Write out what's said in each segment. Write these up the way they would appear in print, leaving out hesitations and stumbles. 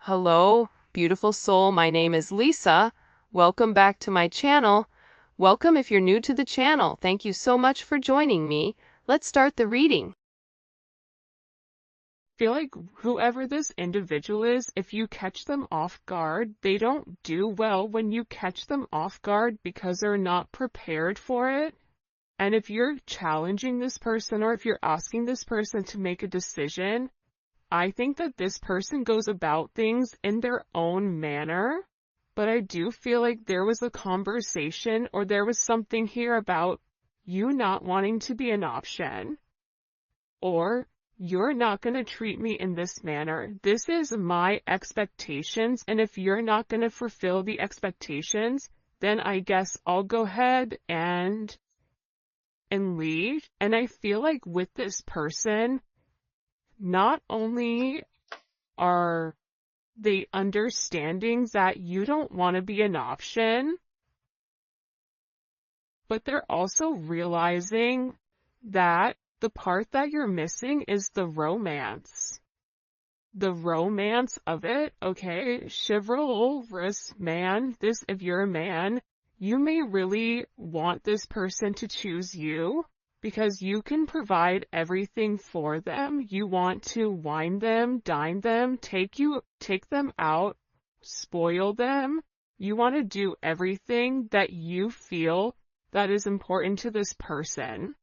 Hello, beautiful soul. My name is Lisa. Welcome back to my channel. Welcome if you're new to the channel. Thank you so much for joining me. Let's start the reading. Feel like whoever this individual is, if you catch them off guard, they don't do well when you catch them off guard because they're not prepared for it. And if you're challenging this person or if you're asking this person to make a decision, I think that this person goes about things in their own manner. But I do feel like there was a conversation or there was something here about you not wanting to be an option, or you're not going to treat me in this manner. This is my expectations, and if you're not going to fulfill the expectations, then I guess I'll go ahead and leave. And I feel like with this person, not only are they understanding that you don't want to be an option, but they're also realizing that the part that you're missing is the romance. The romance of it, okay? Chivalrous man, if you're a man, you may really want this person to choose you because you can provide everything for them. You want to wine them, dine them, take them out, spoil them. You want to do everything that you feel that is important to this person.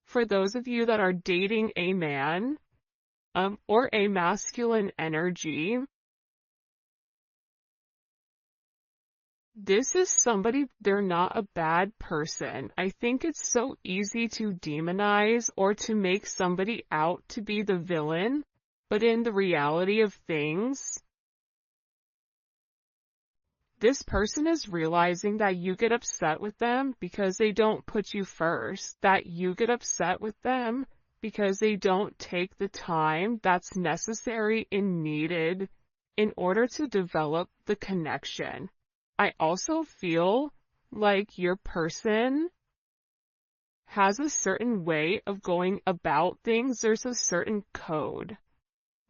For those of you that are dating a man, or a masculine energy, this is somebody, they're not a bad person. I think it's so easy to demonize or to make somebody out to be the villain, but in the reality of things, this person is realizing that you get upset with them because they don't put you first, that you get upset with them because they don't take the time that's necessary and needed in order to develop the connection. I also feel like your person has a certain way of going about things. There's a certain code.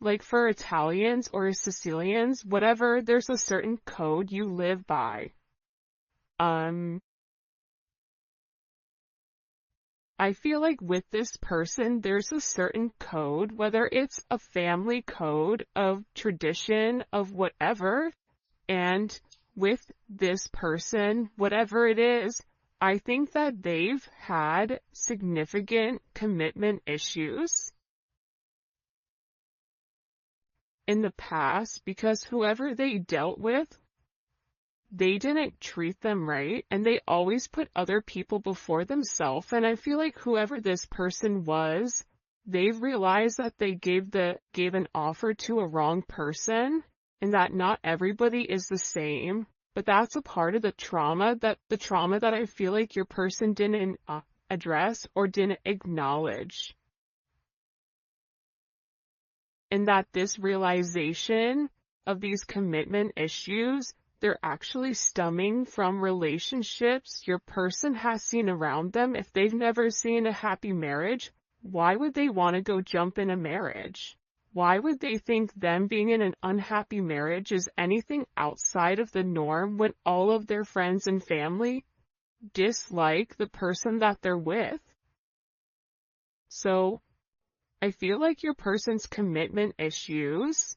Like for Italians or Sicilians, whatever, there's a certain code you live by. I feel like with this person, there's a certain code, whether it's a family code of tradition of whatever, and with this person, whatever it is, I think that they've had significant commitment issues in the past because whoever they dealt with, they didn't treat them right, and they always put other people before themselves. And I feel like whoever this person was, they've realized that they gave an offer to a wrong person, and that not everybody is the same. But that's a part of the trauma that I feel like your person didn't address or didn't acknowledge. And that this realization of these commitment issues, they're actually stemming from relationships your person has seen around them. If they've never seen a happy marriage, why would they want to go jump in a marriage? Why would they think them being in an unhappy marriage is anything outside of the norm when all of their friends and family dislike the person that they're with? So I feel like your person's commitment issues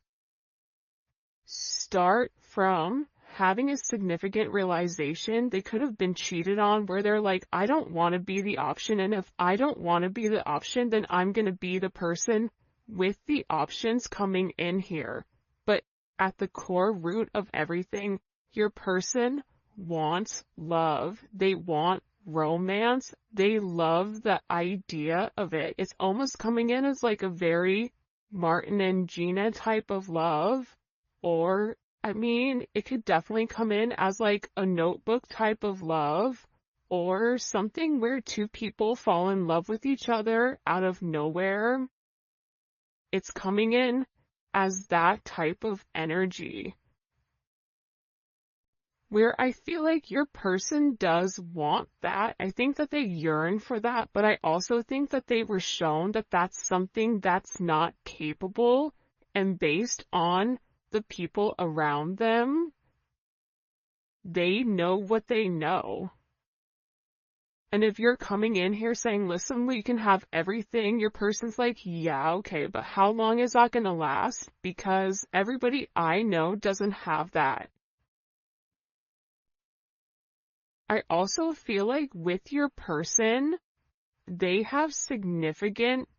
start from having a significant realization they could have been cheated on, where they're like, I don't want to be the option, and if I don't want to be the option, then I'm going to be the person with the options coming in here. But at the core root of everything, your person wants love. They want romance. They love the idea of it. It's almost coming in as like a very Martin and Gina type of love, or I mean, it could definitely come in as like a Notebook type of love, or something where two people fall in love with each other out of nowhere. It's coming in as that type of energy, where I feel like your person does want that. I think that they yearn for that, but I also think that they were shown that that's something that's not capable, and based on the people around them, they know what they know. And if you're coming in here saying, listen, we can have everything, your person's like, yeah, okay, but how long is that going to last? Because everybody I know doesn't have that. I also feel like with your person, they have significant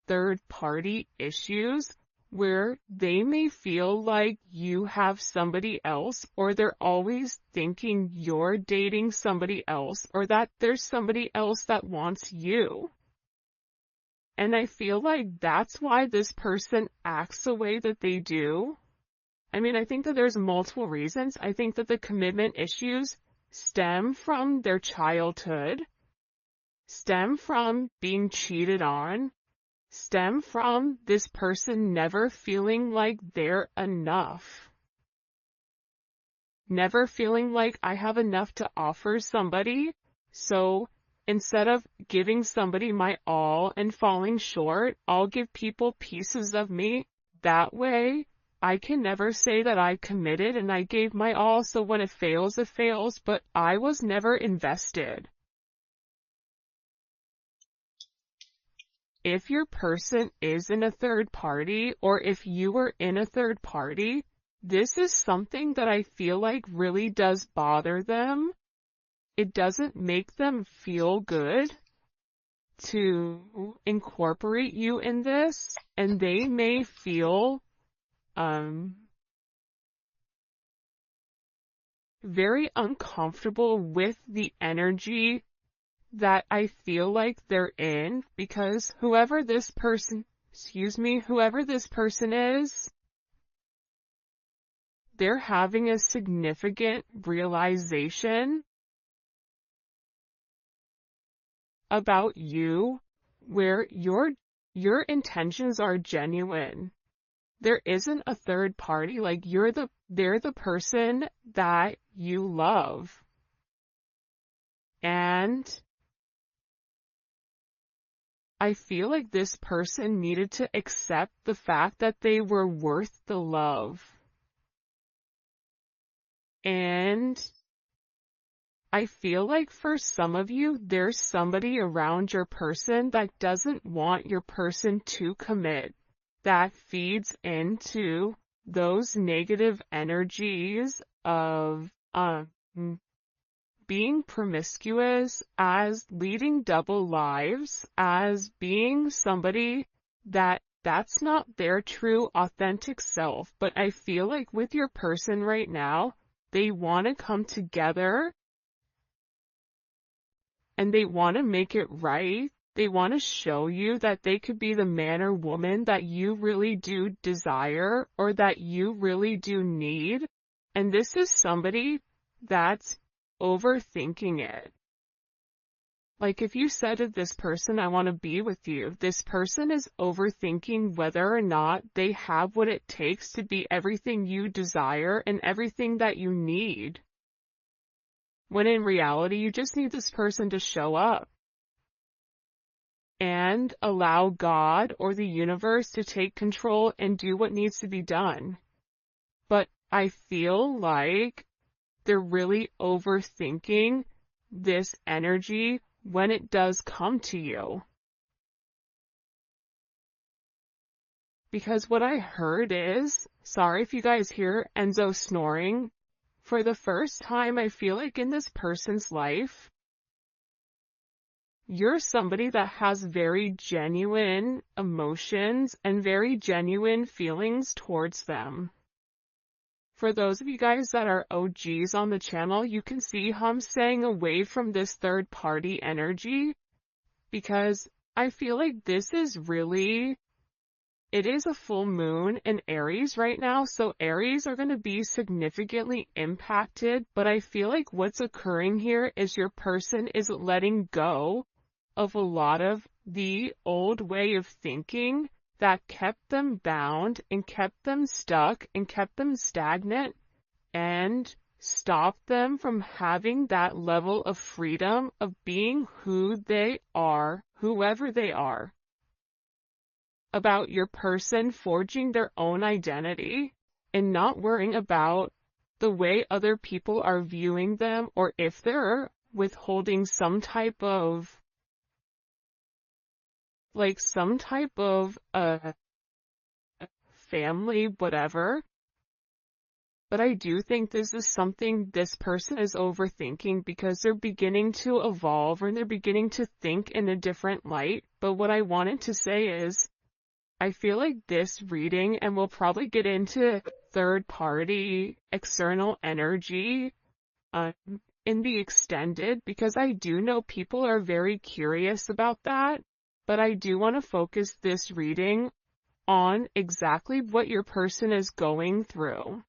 third-party issues where they may feel like you have somebody else, or they're always thinking you're dating somebody else, or that there's somebody else that wants you. And I feel like that's why this person acts the way that they do. I mean, I think that there's multiple reasons. I think that the commitment issues stem from their childhood, stem from being cheated on, stem from this person never feeling like they're enough. Never feeling like I have enough to offer somebody, so instead of giving somebody my all and falling short, I'll give people pieces of me. That way, I can never say that I committed and I gave my all, so when it fails, but I was never invested. If your person is in a third party, or if you were in a third party, this is something that I feel like really does bother them. It doesn't make them feel good to incorporate you in this, and they may feel very uncomfortable with the energy that I feel like they're in, because whoever this person is, they're having a significant realization about you where your intentions are genuine. There isn't a third party, like they're the person that you love. And I feel like this person needed to accept the fact that they were worth the love. And I feel like for some of you, there's somebody around your person that doesn't want your person to commit, that feeds into those negative energies of being promiscuous, as leading double lives, as being somebody that's not their true authentic self. But I feel like with your person right now, they want to come together and they want to make it right. They want to show you that they could be the man or woman that you really do desire, or that you really do need. And this is somebody that's overthinking it. Like if you said to this person, I want to be with you, this person is overthinking whether or not they have what it takes to be everything you desire and everything that you need. When in reality, you just need this person to show up and allow God or the universe to take control and do what needs to be done. But I feel like they're really overthinking this energy when it does come to you. Because what I heard is, sorry if you guys hear Enzo snoring, for the first time I feel like in this person's life, you're somebody that has very genuine emotions and very genuine feelings towards them. For those of you guys that are OGs on the channel, you can see how I'm staying away from this third party energy, because I feel like this is really, it is a full moon in Aries right now, so Aries are going to be significantly impacted, but I feel like what's occurring here is your person is letting go of a lot of the old way of thinking that kept them bound and kept them stuck and kept them stagnant and stopped them from having that level of freedom of being who they are, whoever they are. about your person forging their own identity and not worrying about the way other people are viewing them, or if they're withholding some type of family, whatever. But I do think this is something this person is overthinking because they're beginning to evolve and they're beginning to think in a different light. But what I wanted to say is, I feel like this reading, and we'll probably get into third party external energy in the extended, because I do know people are very curious about that. But I do want to focus this reading on exactly what your person is going through.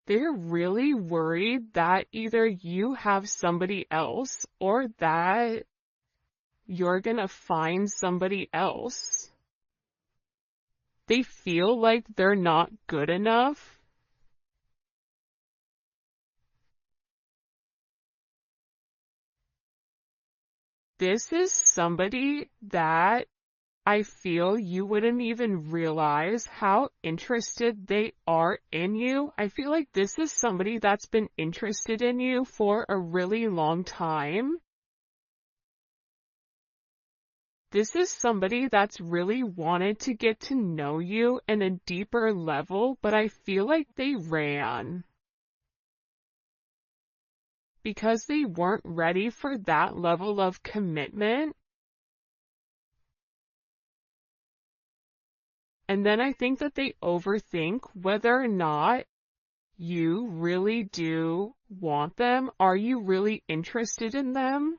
They're really worried that either you have somebody else or that you're gonna find somebody else. They feel like they're not good enough. This is somebody that I feel you wouldn't even realize how interested they are in you. I feel like this is somebody that's been interested in you for a really long time. This is somebody that's really wanted to get to know you in a deeper level, but I feel like they ran because they weren't ready for that level of commitment. And then I think that they overthink whether or not you really do want them. Are you really interested in them?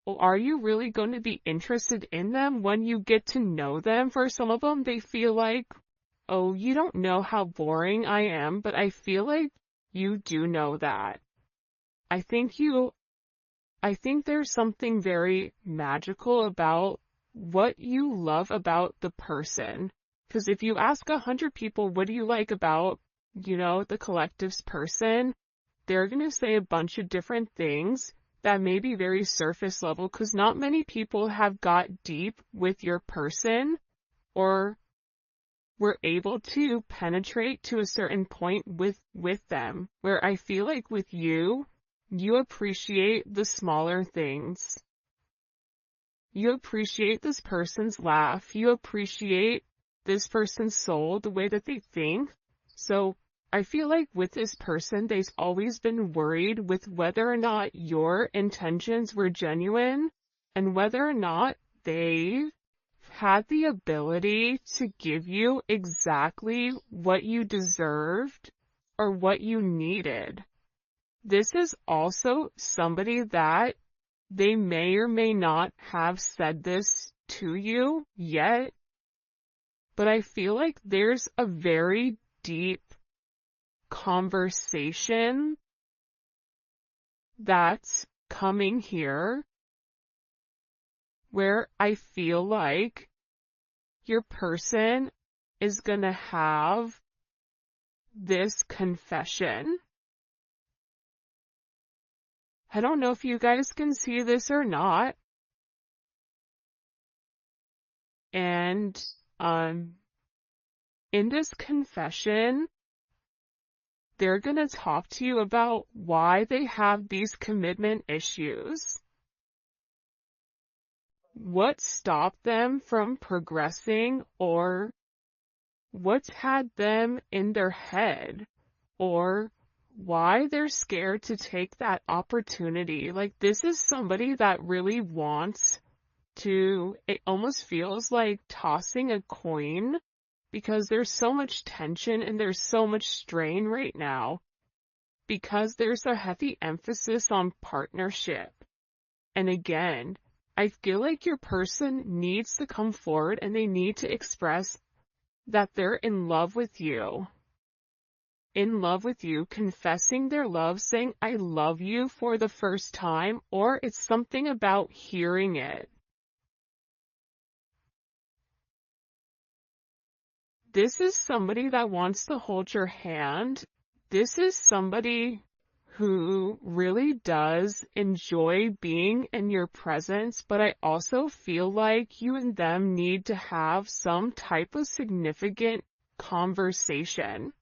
Or are you really going to be interested in them when you get to know them? For some of them, they feel like, oh, you don't know how boring I am, but I feel like you do know that. I think there's something very magical about what you love about the person. Because if you ask 100 people, what do you like about, the collective's person, they're going to say a bunch of different things that may be very surface level, because not many people have got deep with your person or were able to penetrate to a certain point with them, where I feel like with you, you appreciate the smaller things. You appreciate this person's laugh. You appreciate this person's soul, the way that they think. So I feel like with this person, they've always been worried with whether or not your intentions were genuine and whether or not they had the ability to give you exactly what you deserved or what you needed. This is also somebody that they may or may not have said this to you yet, but I feel like there's a very deep conversation that's coming here where I feel like your person is gonna have this confession. I don't know if you guys can see this or not. And in this confession, they're going to talk to you about why they have these commitment issues. What stopped them from progressing, or what's had them in their head, or why they're scared to take that opportunity. Like, this is somebody that really wants to, it almost feels like tossing a coin, because there's so much tension and there's so much strain right now, because there's a heavy emphasis on partnership. And again, I feel like your person needs to come forward and they need to express that they're in love with you. In love with you, confessing their love, saying, I love you for the first time, or it's something about hearing it. This is somebody that wants to hold your hand. This is somebody who really does enjoy being in your presence, but I also feel like you and them need to have some type of significant conversation.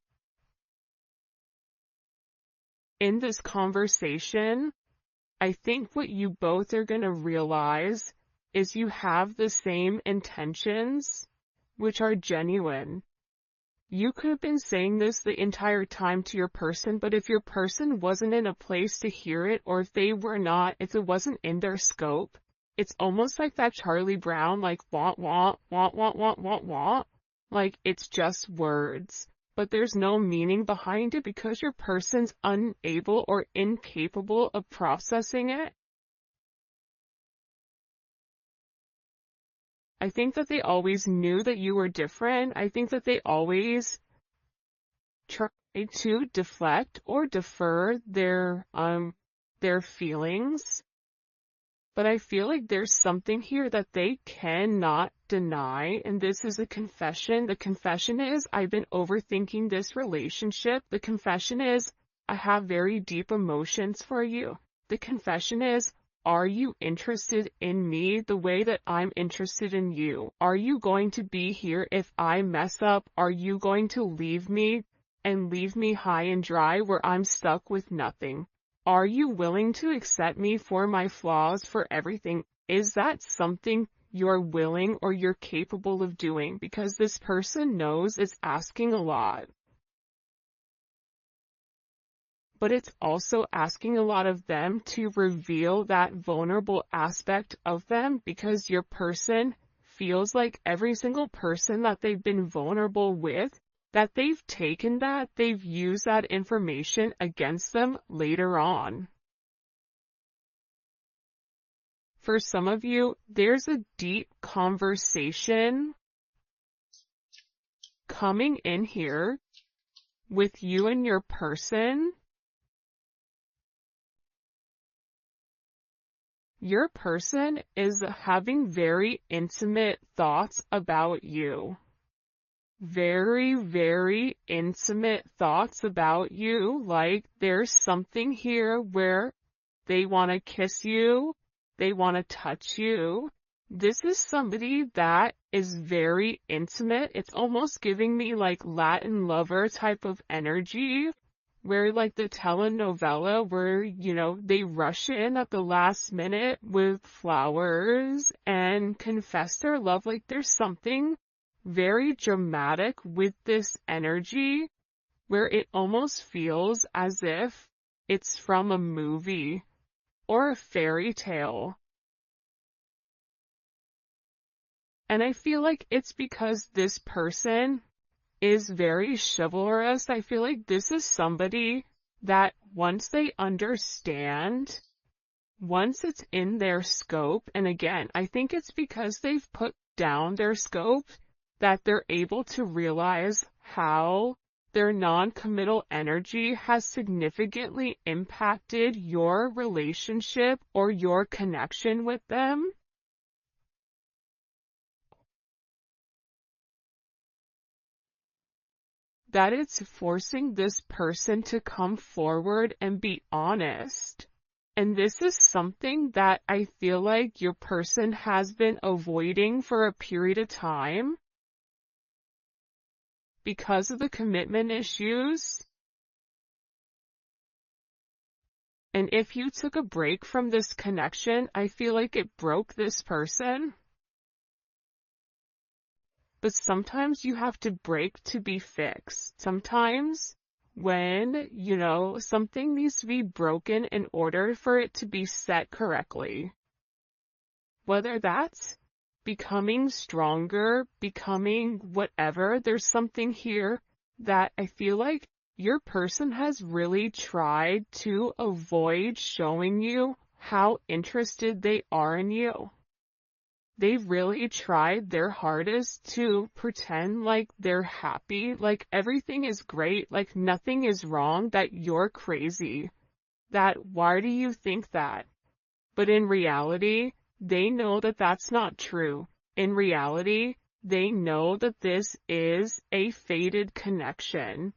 In this conversation, I think what you both are going to realize is you have the same intentions, which are genuine. You could have been saying this the entire time to your person, but if your person wasn't in a place to hear it, or if it wasn't in their scope, it's almost like that Charlie Brown, like, want, want. Like, it's just words. But there's no meaning behind it because your person's unable or incapable of processing it. I think that they always knew that you were different. I think that they always tried to deflect or defer their feelings. But I feel like there's something here that they cannot deny, and this is a confession. The confession is, I've been overthinking this relationship. The confession is, I have very deep emotions for you. The confession is, are you interested in me the way that I'm interested in you? Are you going to be here if I mess up? Are you going to leave me and leave me high and dry where I'm stuck with nothing? Are you willing to accept me for my flaws, for everything? Is that something you're willing or you're capable of doing? Because this person knows it's asking a lot. But it's also asking a lot of them to reveal that vulnerable aspect of them, because your person feels like every single person that they've been vulnerable with, that they've taken that, they've used that information against them later on. For some of you, there's a deep conversation coming in here with you and your person. Your person is having very intimate thoughts about you. Very, very intimate thoughts about you. Like, there's something here where they want to kiss you, they want to touch you. This is somebody that is very intimate. It's almost giving me like Latin lover type of energy, where like the telenovela where, they rush in at the last minute with flowers and confess their love. Like, there's something very dramatic with this energy where it almost feels as if it's from a movie or a fairy tale. And I feel like it's because this person is very chivalrous. I feel like this is somebody that once they understand, once it's in their scope, and again, I think it's because they've put down their scope, that they're able to realize how their non-committal energy has significantly impacted your relationship or your connection with them. That it's forcing this person to come forward and be honest. And this is something that I feel like your person has been avoiding for a period of time because of the commitment issues. And if you took a break from this connection, I feel like it broke this person. But sometimes you have to break to be fixed. Sometimes when, something needs to be broken in order for it to be set correctly. Whether that's becoming stronger, becoming whatever, there's something here that I feel like your person has really tried to avoid showing you how interested they are in you. They've really tried their hardest to pretend like they're happy, like everything is great, like nothing is wrong, that you're crazy. That why do you think that? But in reality, they know that that's not true. In reality, they know that this is a fated connection.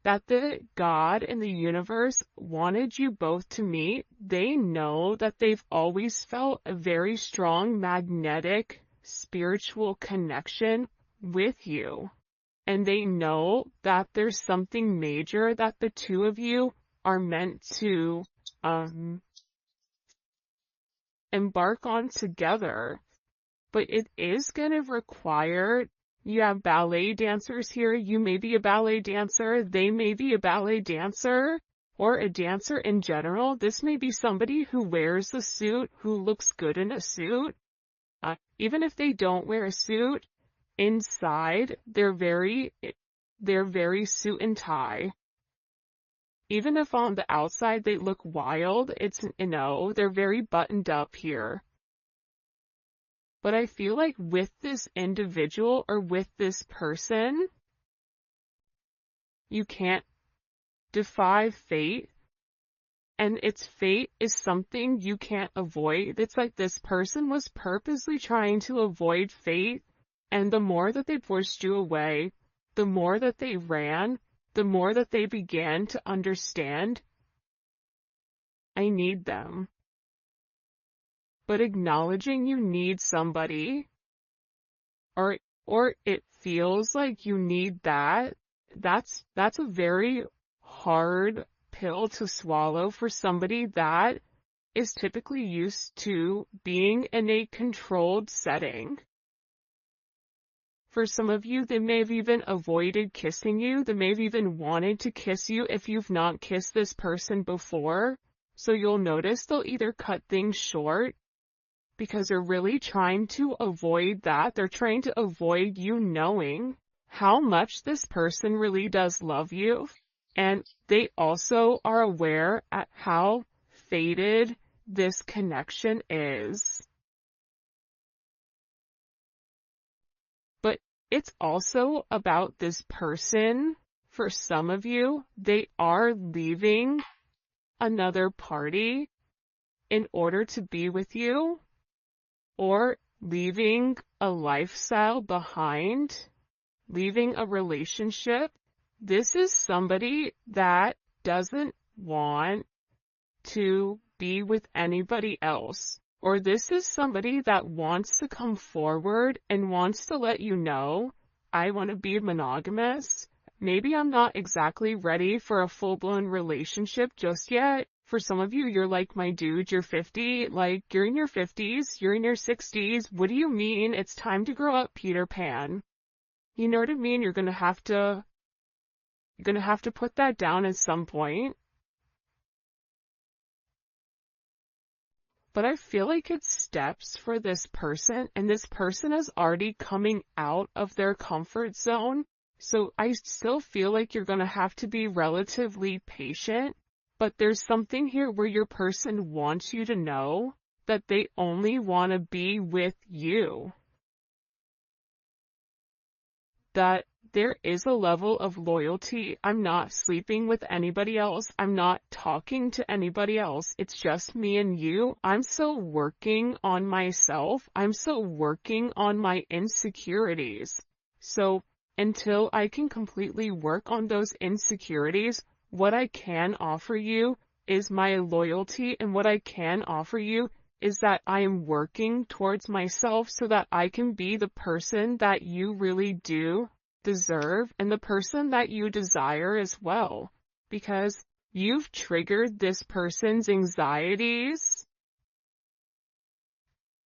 that the God and the universe wanted you both to meet. They know that they've always felt a very strong magnetic spiritual connection with you. And they know that there's something major that the two of you are meant to embark on together. But it is going to require, you have ballet dancers here, you may be a ballet dancer, they may be a ballet dancer, or a dancer in general. This may be somebody who wears a suit, who looks good in a suit. Even if they don't wear a suit, inside, they're very suit and tie. Even if on the outside they look wild, they're very buttoned up here. But I feel like with this individual or with this person, you can't defy fate. And its fate is something you can't avoid. It's like this person was purposely trying to avoid fate. And the more that they pushed you away, the more that they ran, the more that they began to understand, I need them. But acknowledging you need somebody, or it feels like you need that's a very hard pill to swallow for somebody that is typically used to being in a controlled setting. For some of you, they may have even avoided kissing you. They may have even wanted to kiss you if you've not kissed this person before. So you'll notice they'll either cut things short because they're really trying to avoid that. They're trying to avoid you knowing how much this person really does love you. And they also are aware at how fated this connection is. But it's also about this person. For some of you, they are leaving another party in order to be with you, or leaving a lifestyle behind, leaving a relationship. This is somebody that doesn't want to be with anybody else. Or this is somebody that wants to come forward and wants to let you know, I want to be monogamous. Maybe I'm not exactly ready for a full-blown relationship just yet. For some of you, you're like, my dude, you're 50, like, you're in your 50s, you're in your 60s. What do you mean? It's time to grow up, Peter Pan. You know what I mean? You're gonna have to put that down at some point. But I feel like it's steps for this person, and this person is already coming out of their comfort zone. So I still feel like you're gonna have to be relatively patient. But there's something here where your person wants you to know that they only want to be with you. That there is a level of loyalty. I'm not sleeping with anybody else. I'm not talking to anybody else. It's just me and you. I'm still working on myself. I'm still working on my insecurities. So until I can completely work on those insecurities, what I can offer you is my loyalty, and what I can offer you is that I am working towards myself so that I can be the person that you really do deserve and the person that you desire as well. Because you've triggered this person's anxieties.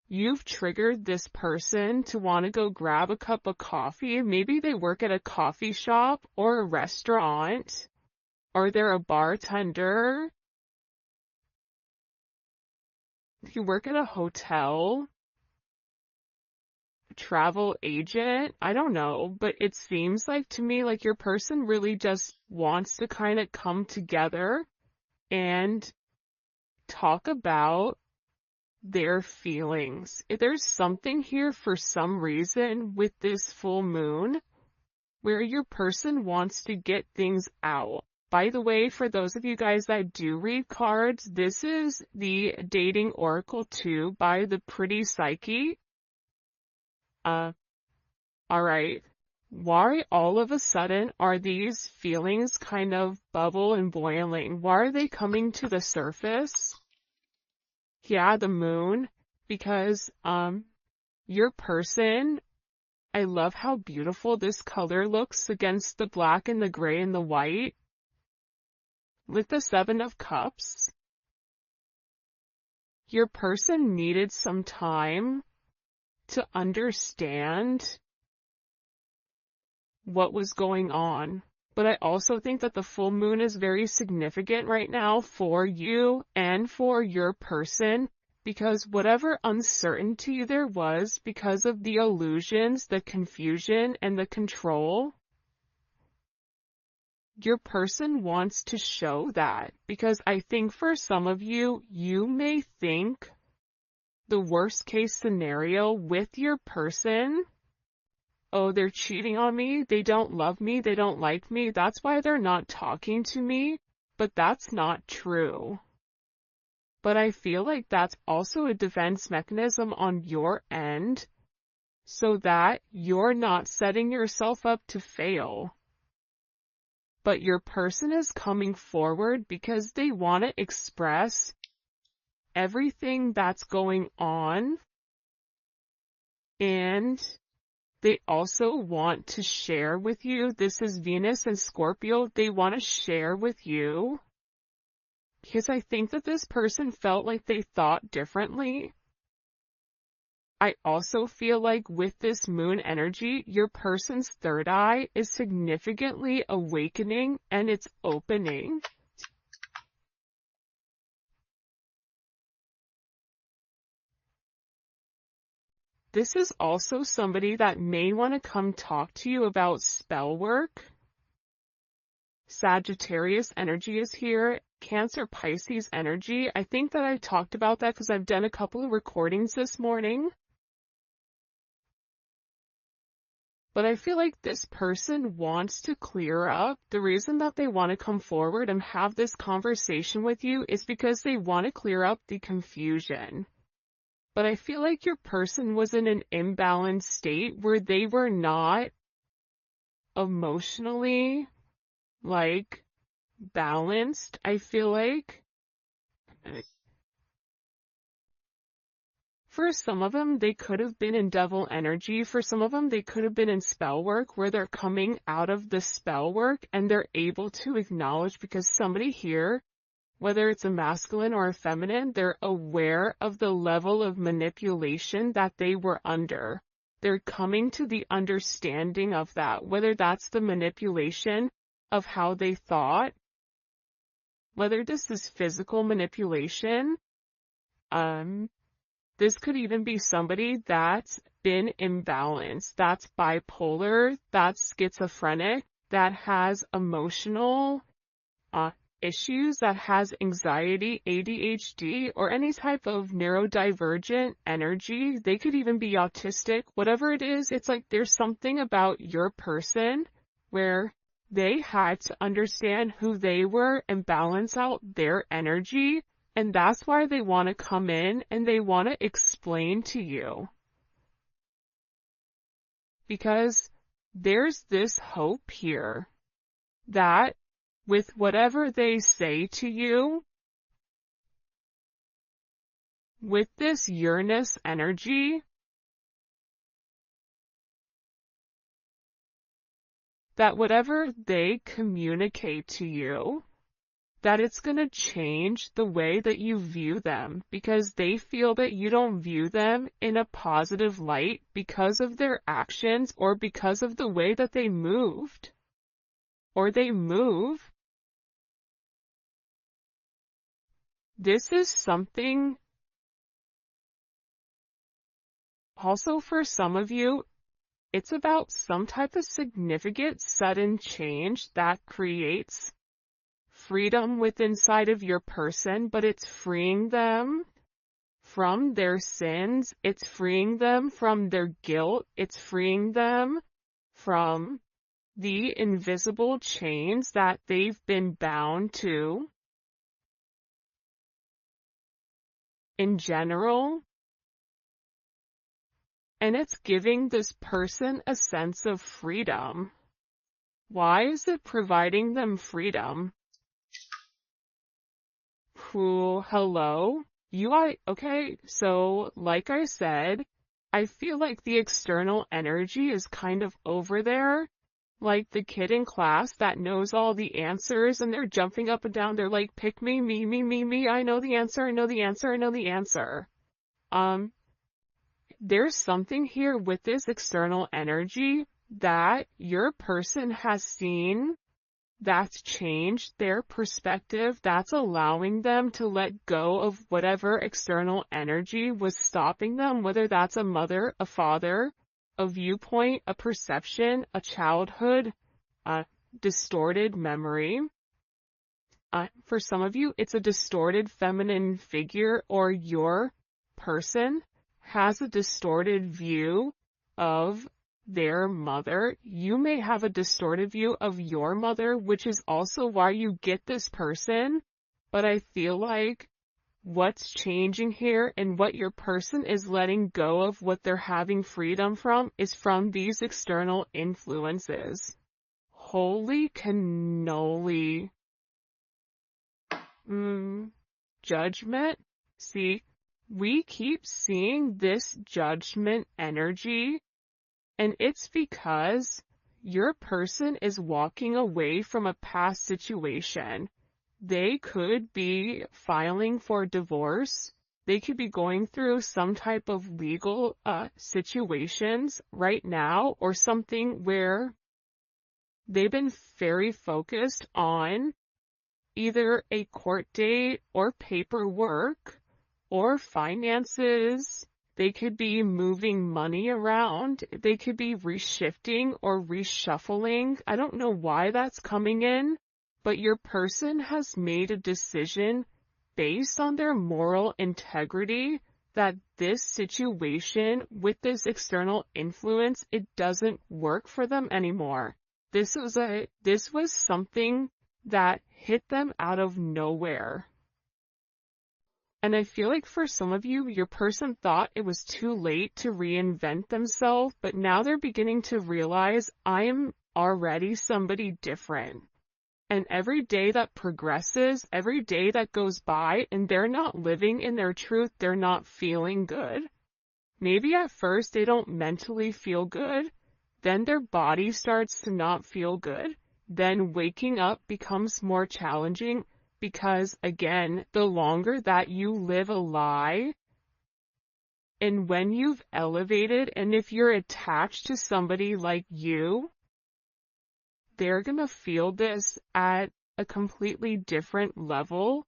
You've triggered this person to want to go grab a cup of coffee. Maybe they work at a coffee shop or a restaurant. Or they're a bartender. You work at a hotel. Travel agent. I don't know, but it seems like to me like your person really just wants to kind of come together and talk about their feelings. If there's something here for some reason with this full moon where your person wants to get things out. By the way, for those of you guys that do read cards, this is the Dating Oracle 2 by the Pretty Psyche. Alright. Why all of a sudden are these feelings kind of bubble and boiling? Why are they coming to the surface? Yeah, the moon, because your person, I love how beautiful this color looks against the black and the gray and the white. With the Seven of Cups, your person needed some time to understand what was going on. But I also think that the full moon is very significant right now for you and for your person, because whatever uncertainty there was because of the illusions, the confusion, and the control, your person wants to show that. Because I think for some of you, you may think the worst case scenario with your person, oh, they're cheating on me, they don't love me, they don't like me, that's why they're not talking to me. But that's not true. But I feel like that's also a defense mechanism on your end, so that you're not setting yourself up to fail. But your person is coming forward because they want to express everything that's going on, and they also want to share with you. This is Venus and Scorpio. They want to share with you because I think that this person felt like they thought differently. I also feel like with this moon energy, your person's third eye is significantly awakening and it's opening. This is also somebody that may want to come talk to you about spell work. Sagittarius energy is here. Cancer, Pisces energy. I think that I talked about that because I've done a couple of recordings this morning. But I feel like this person wants to clear up. The reason that they want to come forward and have this conversation with you is because they want to clear up the confusion. But I feel like your person was in an imbalanced state where they were not emotionally, balanced, I feel like. For some of them, they could have been in devil energy. For some of them, they could have been in spell work where they're coming out of the spell work and they're able to acknowledge, because somebody here, whether it's a masculine or a feminine, they're aware of the level of manipulation that they were under. They're coming to the understanding of that, whether that's the manipulation of how they thought, whether this is physical manipulation. This could even be somebody that's been imbalanced, that's bipolar, that's schizophrenic, that has emotional issues, that has anxiety, ADHD, or any type of neurodivergent energy. They could even be autistic. Whatever it is, it's like there's something about your person where they had to understand who they were and balance out their energy. And that's why they want to come in and they want to explain to you. Because there's this hope here that with whatever they say to you, with this Uranus energy, that whatever they communicate to you, that it's going to change the way that you view them, because they feel that you don't view them in a positive light because of their actions or because of the way that they moved or they move. This is something also for some of you, it's about some type of significant sudden change that creates freedom within inside of your person, but it's freeing them from their sins, it's freeing them from their guilt, it's freeing them from the invisible chains that they've been bound to. In general, and it's giving this person a sense of freedom. Why is it providing them freedom? Cool. Hello? Okay, so like I said, I feel like the external energy is kind of over there, like the kid in class that knows all the answers and they're jumping up and down. They're like, pick me, me, I know the answer, I know the answer, I know the answer. There's something here with this external energy that your person has seen that's changed their perspective, that's allowing them to let go of whatever external energy was stopping them, whether that's a mother, a father, a viewpoint, a perception, a childhood, a distorted memory. For some of you, it's a distorted feminine figure, or your person has a distorted view of their mother. You may have a distorted view of your mother, which is also why you get this person. But I feel like what's changing here and what your person is letting go of, what they're having freedom from, is from these external influences. Holy cannoli. Judgment. See, we keep seeing this judgment energy, and it's because your person is walking away from a past situation. They could be filing for divorce. They could be going through some type of legal situations right now, or something where they've been very focused on either a court date or paperwork or finances. They could be moving money around. They could be reshifting or reshuffling. I don't know why that's coming in, but your person has made a decision based on their moral integrity that this situation with this external influence, it doesn't work for them anymore. This was something that hit them out of nowhere. And I feel like for some of you, your person thought it was too late to reinvent themselves, but now they're beginning to realize, I am already somebody different. And every day that progresses, every day that goes by, and they're not living in their truth, they're not feeling good. Maybe at first they don't mentally feel good, then their body starts to not feel good. Then waking up becomes more challenging because, again, the longer that you live a lie, and when you've elevated, and if you're attached to somebody like you, they're gonna feel this at a completely different level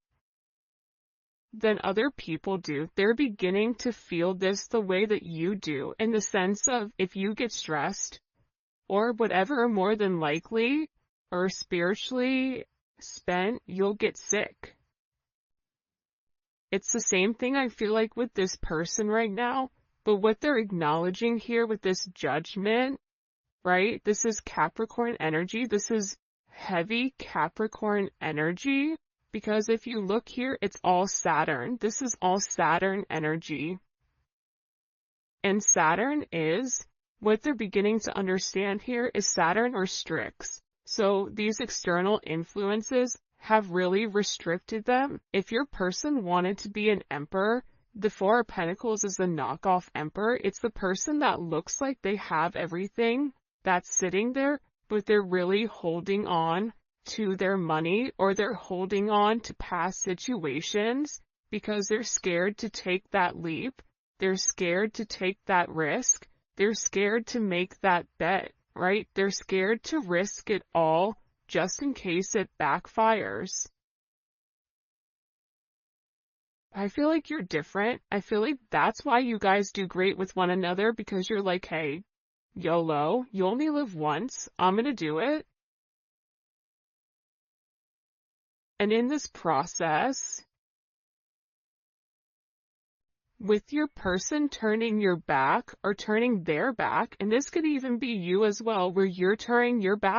than other people do. They're beginning to feel this the way that you do, in the sense of if you get stressed or whatever, more than likely, or spiritually spent, you'll get sick. It's the same thing I feel like with this person right now, but what they're acknowledging here with this judgment, right? This is Capricorn energy. This is heavy Capricorn energy, because if you look here, it's all Saturn. This is all Saturn energy. And Saturn is, what they're beginning to understand here is Saturn restricts. So these external influences have really restricted them. If your person wanted to be an emperor, the Four of Pentacles is the knockoff emperor. It's the person that looks like they have everything that's sitting there, but they're really holding on to their money, or they're holding on to past situations because they're scared to take that leap. They're scared to take that risk. They're scared to make that bet, right? They're scared to risk it all just in case it backfires. I feel like you're different. I feel like that's why you guys do great with one another, because you're like, hey, YOLO, you only live once. I'm gonna do it. And in this process, with your person turning your back or turning their back, and this could even be you as well, where you're turning your back